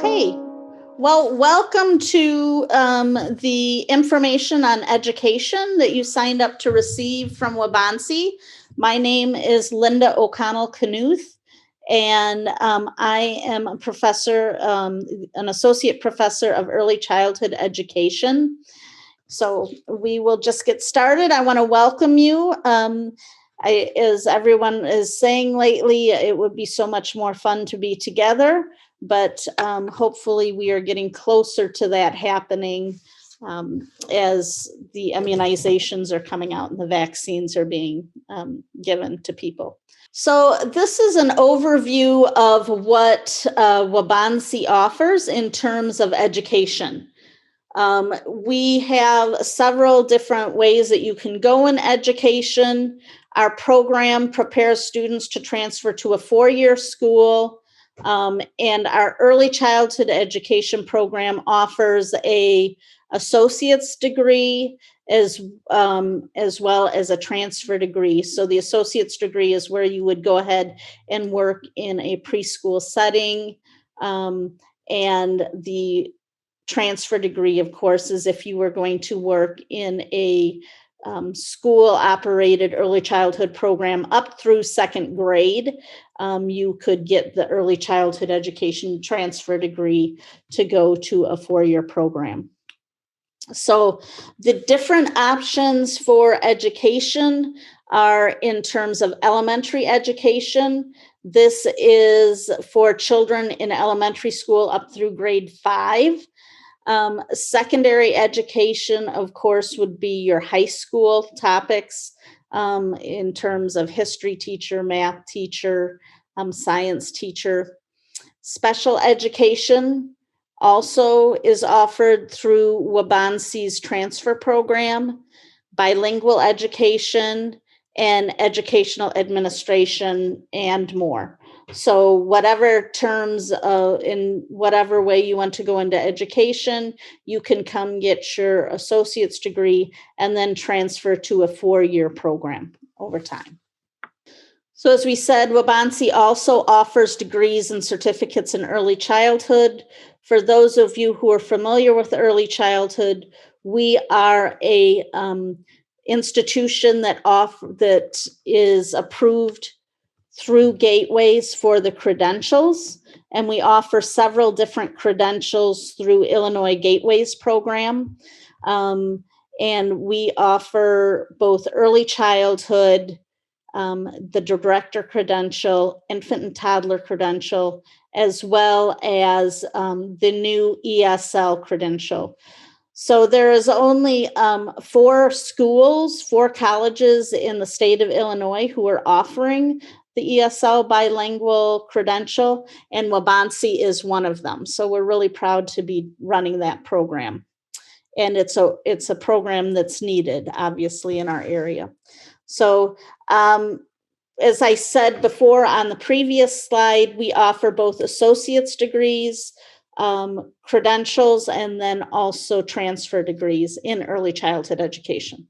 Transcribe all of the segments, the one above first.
Okay. Well, welcome to the information on education that you signed up to receive from Wabansi. My name is Linda O'Connell Knuth, and I am a professor, an associate professor of early childhood education. So we will just get started. I want to welcome you. As everyone is saying lately, it would be so much more fun to be together, but hopefully we are getting closer to that happening as the immunizations are coming out and the vaccines are being given to people. So this is an overview of what Wabansi offers in terms of education. We have several different ways that you can go in education. Our program prepares students to transfer to a four-year school, and our early childhood education program offers a associate's degree as well as a transfer degree. So the associate's degree is where you would go ahead and work in a preschool setting, and the transfer degree, of course, is if you were going to work in a school operated early childhood program up through second grade, you could get the early childhood education transfer degree to go to a four-year program. So the different options for education are in terms of elementary education. This is for children in elementary school up through grade 5. Secondary education, of course, would be your high school topics in terms of history teacher, math teacher, science teacher. Special education also is offered through Wabansi's transfer program, bilingual education, and educational administration, and more. So whatever terms in whatever way you want to go into education, you can come get your associate's degree and then transfer to a four-year program over time. So as we said, Wabansi also offers degrees and certificates in early childhood. For those of you who are familiar with early childhood, we are a institution that is approved through Gateways for the credentials, and we offer several different credentials through Illinois Gateways program. And we offer both early childhood, the director credential, infant and toddler credential, as well as the new ESL credential. So there is only 4 colleges in the state of Illinois who are offering the ESL bilingual credential, and Wabansi is one of them. So we're really proud to be running that program. And it's a program that's needed, obviously, in our area. So as I said before on the previous slide, we offer both associate's degrees, credentials, and then also transfer degrees in early childhood education.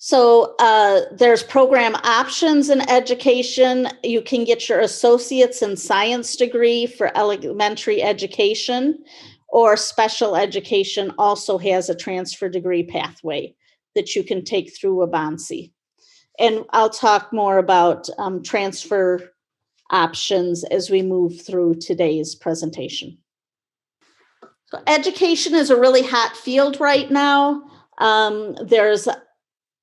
So there's program options in education. You can get your associate's in science degree for elementary education, or special education also has a transfer degree pathway that you can take through Wabansi. And I'll talk more about transfer options as we move through today's presentation. So education is a really hot field right now. There's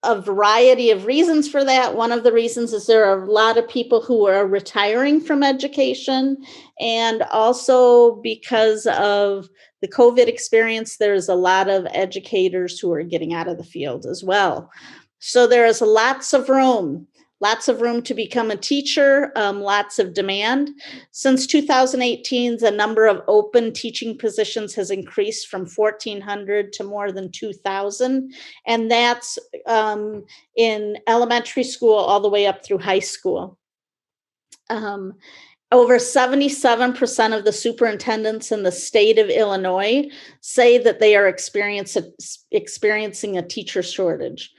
a variety of reasons for that. One of the reasons is there are a lot of people who are retiring from education, and also because of the COVID experience, there's a lot of educators who are getting out of the field as well. So there is lots of room to become a teacher, lots of demand. Since 2018, the number of open teaching positions has increased from 1,400 to more than 2,000. And that's in elementary school all the way up through high school. Over 77% of the superintendents in the state of Illinois say that they are experiencing a teacher shortage.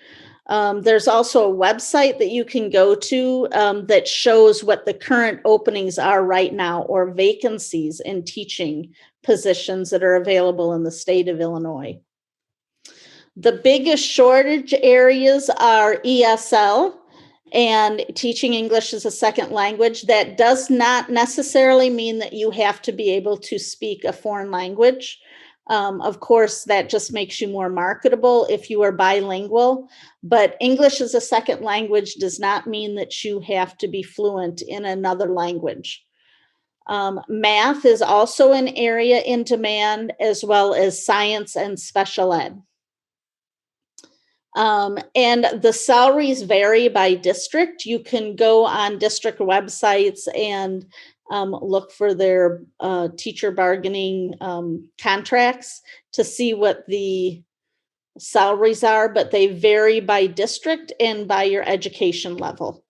There's also a website that you can go to that shows what the current openings are right now, or vacancies in teaching positions that are available in the state of Illinois. The biggest shortage areas are ESL and teaching English as a second language. That does not necessarily mean that you have to be able to speak a foreign language. Of course, that just makes you more marketable if you are bilingual. But English as a second language does not mean that you have to be fluent in another language. Math is also an area in demand, as well as science and special ed. And the salaries vary by district. You can go on district websites and look for their teacher bargaining contracts to see what the salaries are, but they vary by district and by your education level.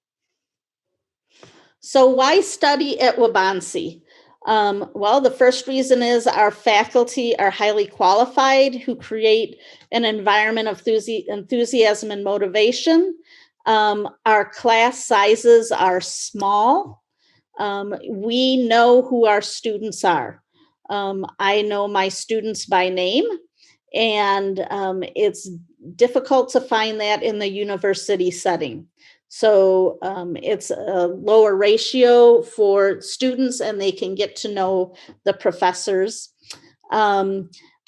So why study at Waubonsee? Well, the first reason is our faculty are highly qualified, who create an environment of enthusiasm and motivation. Our class sizes are small. We know who our students are. I know my students by name, and it's difficult to find that in the university setting. So it's a lower ratio for students, and they can get to know the professors.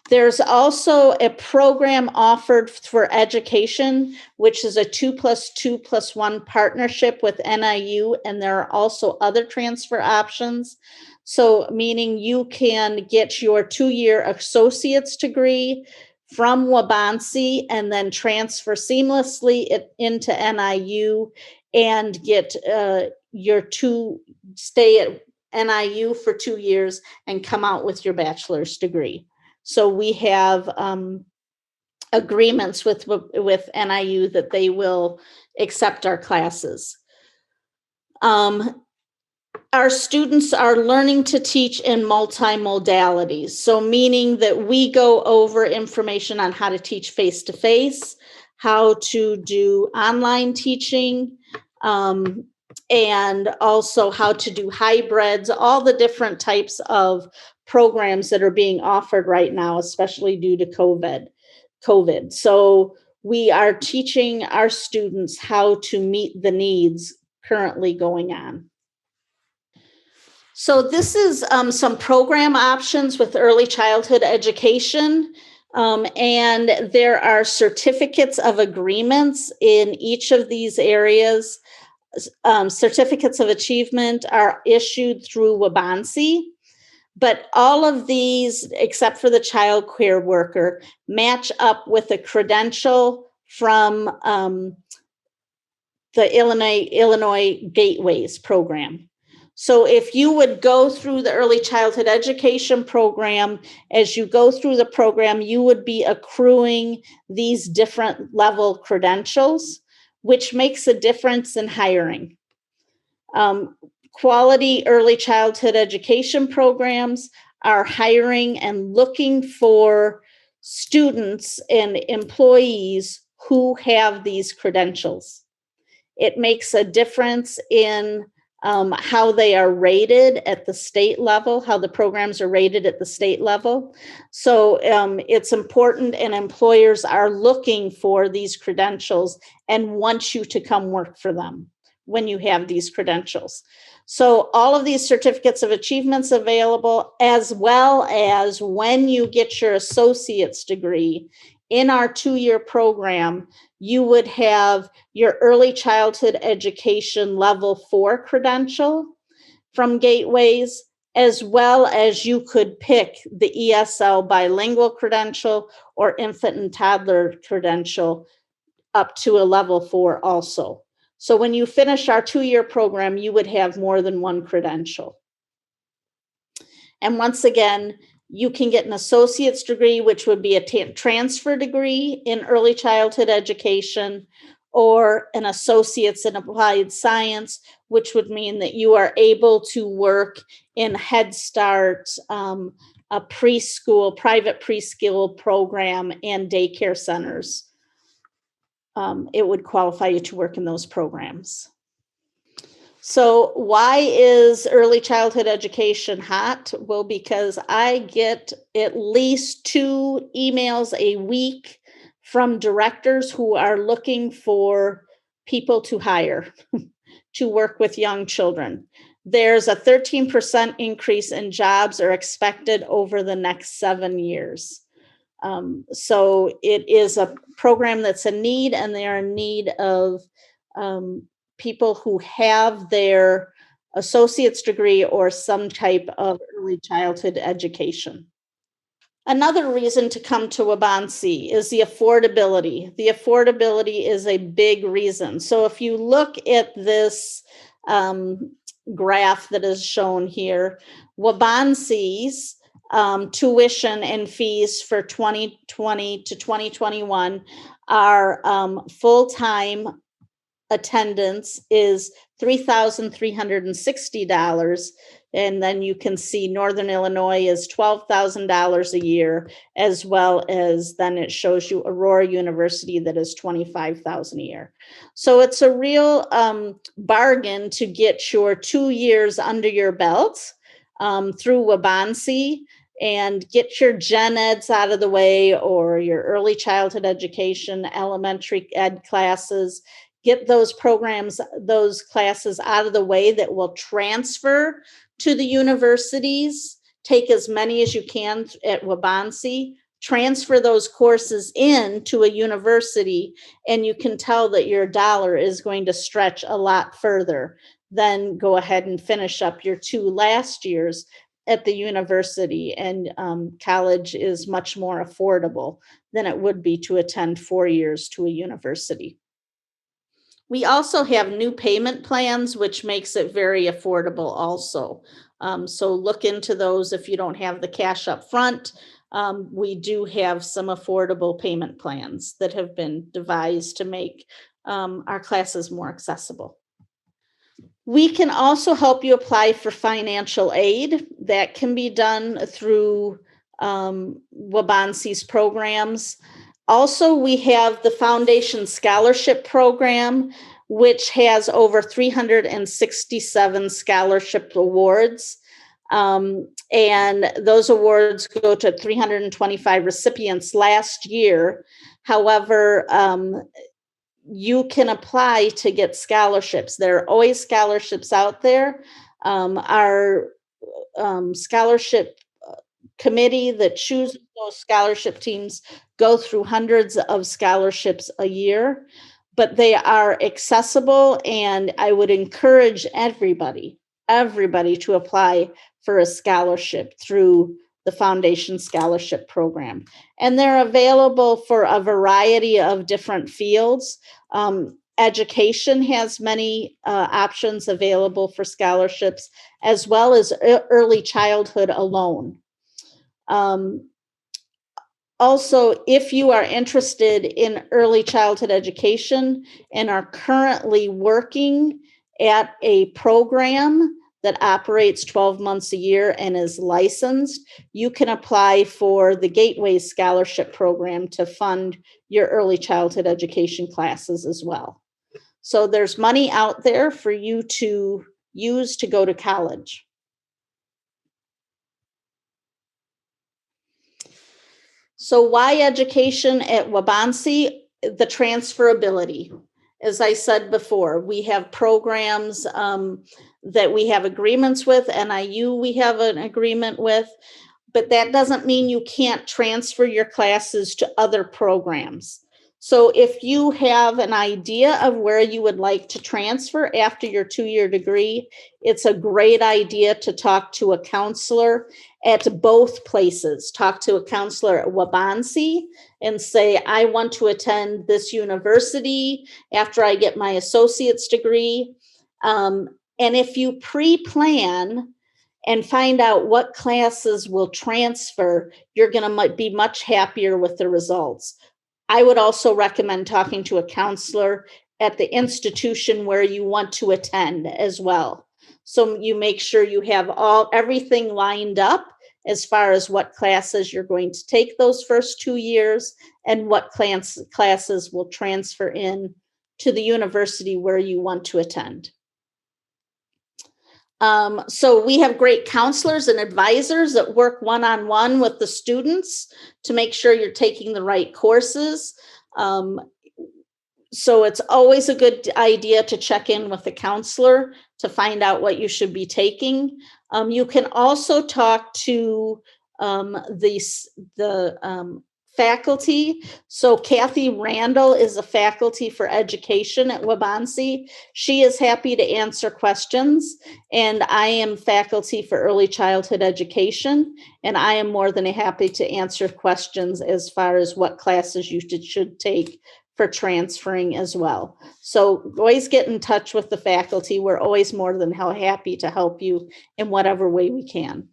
There's also a program offered for education, which is a 2+2+1 partnership with NIU, and there are also other transfer options. So meaning you can get your 2-year associate's degree from Waubonsee and then transfer seamlessly into NIU and get stay at NIU for 2 years and come out with your bachelor's degree. So we have agreements with NIU that they will accept our classes. Our students are learning to teach in multimodalities. So meaning that we go over information on how to teach face-to-face, how to do online teaching, and also how to do hybrids, all the different types of programs that are being offered right now, especially due to COVID. So we are teaching our students how to meet the needs currently going on. So this is some program options with early childhood education. And there are certificates of agreements in each of these areas. Certificates of achievement are issued through Waubonsee, but all of these, except for the child care worker, match up with a credential from the Illinois Gateways program. So if you would go through the early childhood education program, as you go through the program, you would be accruing these different level credentials, which makes a difference in hiring. Quality early childhood education programs are hiring and looking for students and employees who have these credentials. It makes a difference in how they are rated at the state level, how the programs are rated at the state level. So it's important, and employers are looking for these credentials and want you to come work for them when you have these credentials. So all of these certificates of achievements available, as well as when you get your associate's degree in our 2-year program, you would have your early childhood education level 4 credential from Gateways, as well as you could pick the ESL bilingual credential or infant and toddler credential up to a level 4 also. So when you finish our 2-year program, you would have more than one credential. And once again, you can get an associate's degree, which would be a transfer degree in early childhood education, or an associate's in applied science, which would mean that you are able to work in Head Start, a preschool, private preschool program, and daycare centers. it would qualify you to work in those programs. So why is early childhood education hot? Well, because I get at least 2 emails a week from directors who are looking for people to hire to work with young children. There's a 13% increase in jobs are expected over the next 7 years. So it is a program that's a need, and they are in need of people who have their associate's degree or some type of early childhood education. Another reason to come to Waubonsee is the affordability. The affordability is a big reason. So if you look at this graph that is shown here, Waubonsee's tuition and fees for 2020 to 2021 are full-time attendance is $3,360. And then you can see Northern Illinois is $12,000 a year, as well as then it shows you Aurora University that is $25,000 a year. So it's a real bargain to get your 2 years under your belt through Waubonsee and get your gen eds out of the way, or your early childhood education, elementary ed classes. Get those programs, those classes out of the way that will transfer to the universities. Take as many as you can at Waubonsee, transfer those courses in to a university, and you can tell that your dollar is going to stretch a lot further. Then go ahead and finish up your 2 last years at the university, and college is much more affordable than it would be to attend 4 years to a university. We also have new payment plans, which makes it very affordable also. So look into those if you don't have the cash up front. We do have some affordable payment plans that have been devised to make our classes more accessible. We can also help you apply for financial aid. That can be done through Waubonsee's programs. Also, we have the Foundation Scholarship Program, which has over 367 scholarship awards. And those awards go to 325 recipients last year. However, you can apply to get scholarships. There are always scholarships out there. Our scholarship committee that chooses those scholarship teams go through hundreds of scholarships a year, but they are accessible, and I would encourage everybody to apply for a scholarship through the Foundation Scholarship Program. And they're available for a variety of different fields. Education has many options available for scholarships, as well as early childhood alone. Also, if you are interested in early childhood education and are currently working at a program that operates 12 months a year and is licensed, you can apply for the Gateway Scholarship Program to fund your early childhood education classes as well. So there's money out there for you to use to go to college. So why education at Waubonsee? The transferability. As I said before, we have programs that we have agreements with. NIU we have an agreement with, but that doesn't mean you can't transfer your classes to other programs. So if you have an idea of where you would like to transfer after your 2-year degree, it's a great idea to talk to a counselor at both places. Talk to a counselor at Waubonsee and say, I want to attend this university after I get my associate's degree. And if you pre-plan and find out what classes will transfer, you're going to be much happier with the results. I would also recommend talking to a counselor at the institution where you want to attend as well. So you make sure you have everything lined up as far as what classes you're going to take those first 2 years and what classes will transfer in to the university where you want to attend. So we have great counselors and advisors that work one-on-one with the students to make sure you're taking the right courses. So it's always a good idea to check in with the counselor to find out what you should be taking. You can also talk to the faculty. So Kathy Randall is a faculty for education at Waubonsee. She is happy to answer questions, and I am faculty for early childhood education, and I am more than happy to answer questions as far as what classes you should take for transferring as well. So always get in touch with the faculty. We're always more than happy to help you in whatever way we can.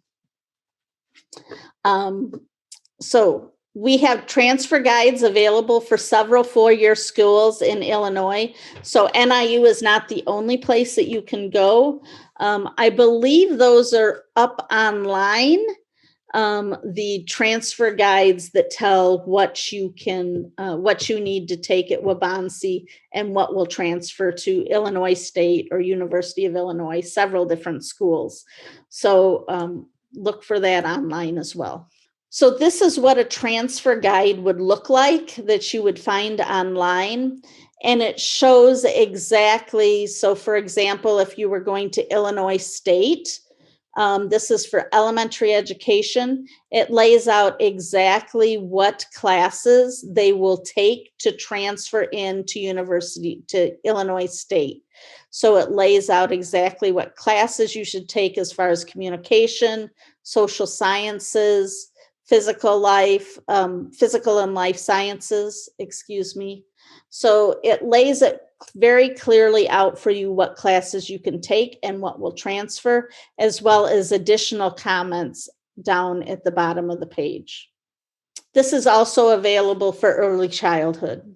So we have transfer guides available for several four-year schools in Illinois. So NIU is not the only place that you can go. I believe those are up online. The transfer guides that tell what you need to take at Waubonsee and what will transfer to Illinois State or University of Illinois, several different schools. So look for that online as well. So this is what a transfer guide would look like that you would find online. And it shows exactly, so for example, if you were going to Illinois State, this is for elementary education. It lays out exactly what classes they will take to transfer into Illinois State. So it lays out exactly what classes you should take as far as communication, social sciences, physical and life sciences, So it lays it very clearly out for you what classes you can take and what will transfer, as well as additional comments down at the bottom of the page. This is also available for early childhood.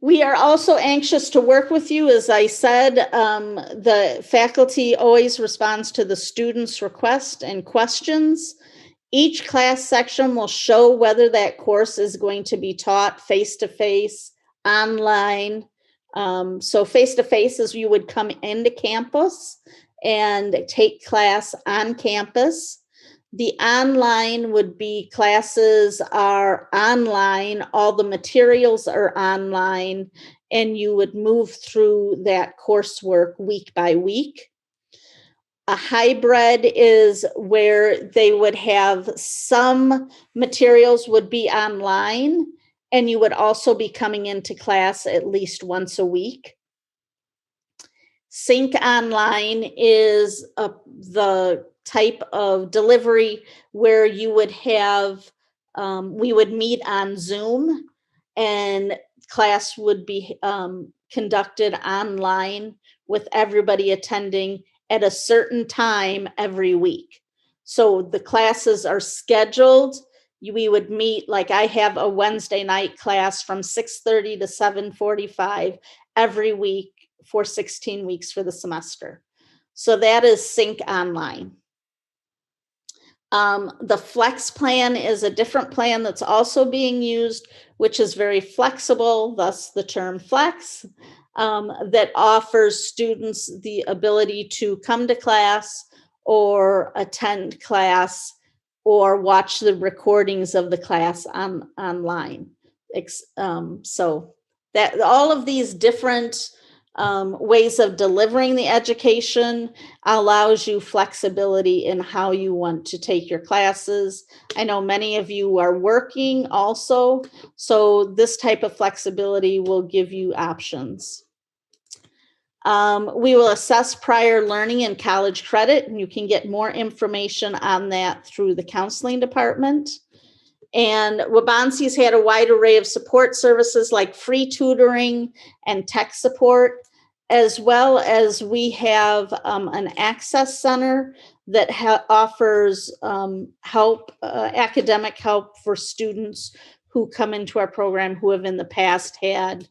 We are also anxious to work with you. As I said, the faculty always responds to the students' requests and questions. Each class section will show whether that course is going to be taught face-to-face, online. So face-to-face is you would come into campus and take class on campus. The online would be classes are online, all the materials are online, and you would move through that coursework week by week. A hybrid is where they would have some materials would be online, and you would also be coming into class at least once a week. Sync online is the type of delivery where you would have, we would meet on Zoom, and class would be conducted online with everybody attending at a certain time every week. So the classes are scheduled. We would meet, like I have a Wednesday night class from 6:30 to 7:45 every week for 16 weeks for the semester. So that is Sync online. The Flex plan is a different plan that's also being used, which is very flexible, thus the term Flex. That offers students the ability to come to class or attend class or watch the recordings of the class online. So that all of these different ways of delivering the education allows you flexibility in how you want to take your classes. I know many of you are working also, so this type of flexibility will give you options. We will assess prior learning and college credit, and you can get more information on that through the counseling department. And Waubonsee's had a wide array of support services like free tutoring and tech support, as well as we have an access center that offers help, academic help for students who come into our program who have in the past had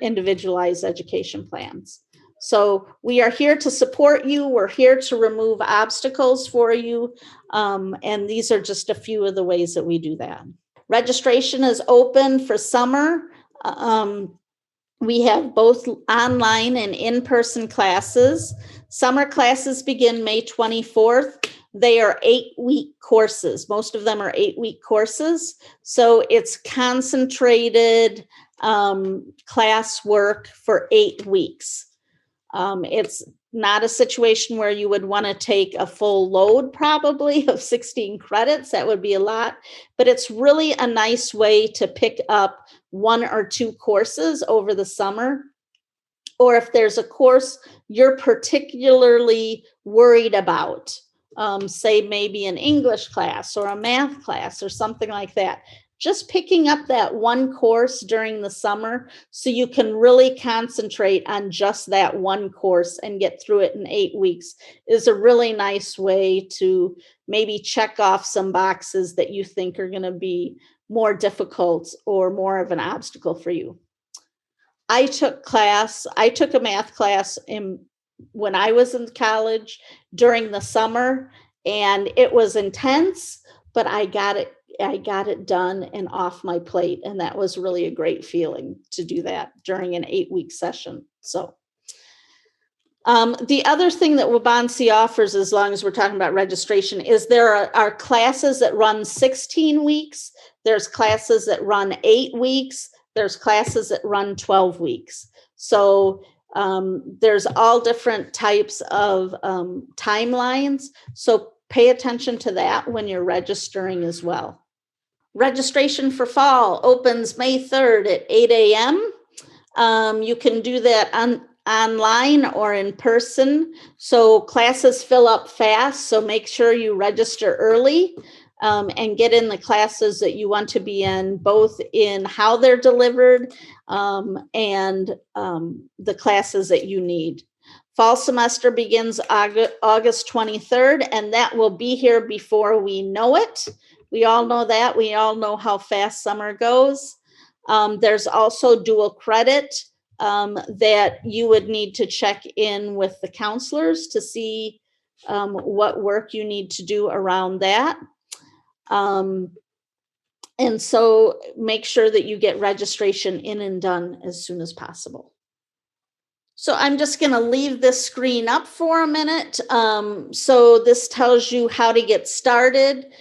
individualized education plans. So we are here to support you. We're here to remove obstacles for you. And these are just a few of the ways that we do that. Registration is open for summer. We have both online and in-person classes. Summer classes begin May 24th. They are 8-week courses. Most of them are 8-week courses. So it's concentrated class work for 8 weeks. It's not a situation where you would want to take a full load probably of 16 credits. That would be a lot, but it's really a nice way to pick up 1 or 2 courses over the summer. Or if there's a course you're particularly worried about, say maybe an English class or a math class or something like that, just picking up that 1 course during the summer so you can really concentrate on just that 1 course and get through it in 8 weeks is a really nice way to maybe check off some boxes that you think are going to be more difficult or more of an obstacle for you. I took a math class when I was in college during the summer, and it was intense, but I got it done and off my plate. And that was really a great feeling to do that during an 8-week session. So the other thing that Waubonsee offers, as long as we're talking about registration, is there are classes that run 16 weeks. There's classes that run 8 weeks. There's classes that run 12 weeks. So there's all different types of timelines. So pay attention to that when you're registering as well. Registration for fall opens May 3rd at 8 a.m. You can do that online or in person. So classes fill up fast. So make sure you register early and get in the classes that you want to be in, both in how they're delivered and the classes that you need. Fall semester begins August 23rd, and that will be here before we know it. We all know that. We all know how fast summer goes. There's also dual credit that you would need to check in with the counselors to see what work you need to do around that. And so make sure that you get registration in and done as soon as possible. So I'm just going to leave this screen up for a minute. So this tells you how to get started.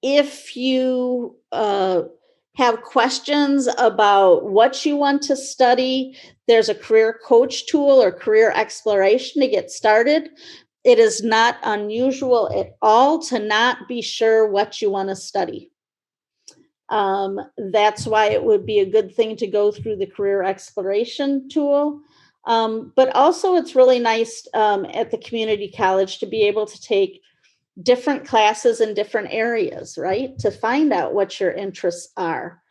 If you have questions about what you want to study, there's a career coach tool or career exploration to get started. It is not unusual at all to not be sure what you want to study. That's why it would be a good thing to go through the career exploration tool. But also it's really nice at the community college to be able to take different classes in different areas, right? To find out what your interests are.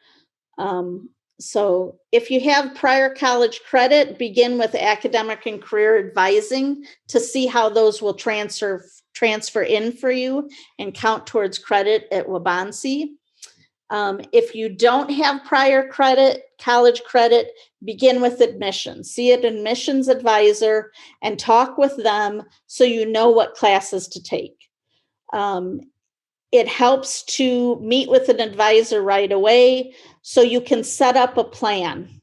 So if you have prior college credit, begin with academic and career advising to see how those will transfer in for you and count towards credit at Waubonsee. If you don't have prior college credit, begin with admissions. See an admissions advisor and talk with them so you know what classes to take. It helps to meet with an advisor right away so you can set up a plan.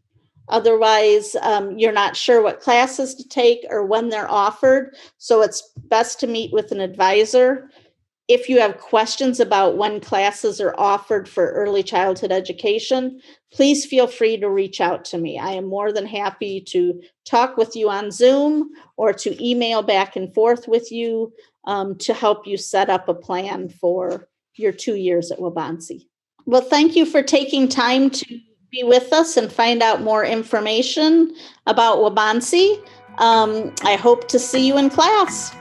Otherwise, you're not sure what classes to take or when they're offered. So it's best to meet with an advisor. If you have questions about when classes are offered for early childhood education, please feel free to reach out to me. I am more than happy to talk with you on Zoom or to email back and forth with you to help you set up a plan for your 2 years at Waubonsee. Well, thank you for taking time to be with us and find out more information about Waubonsee. I hope to see you in class.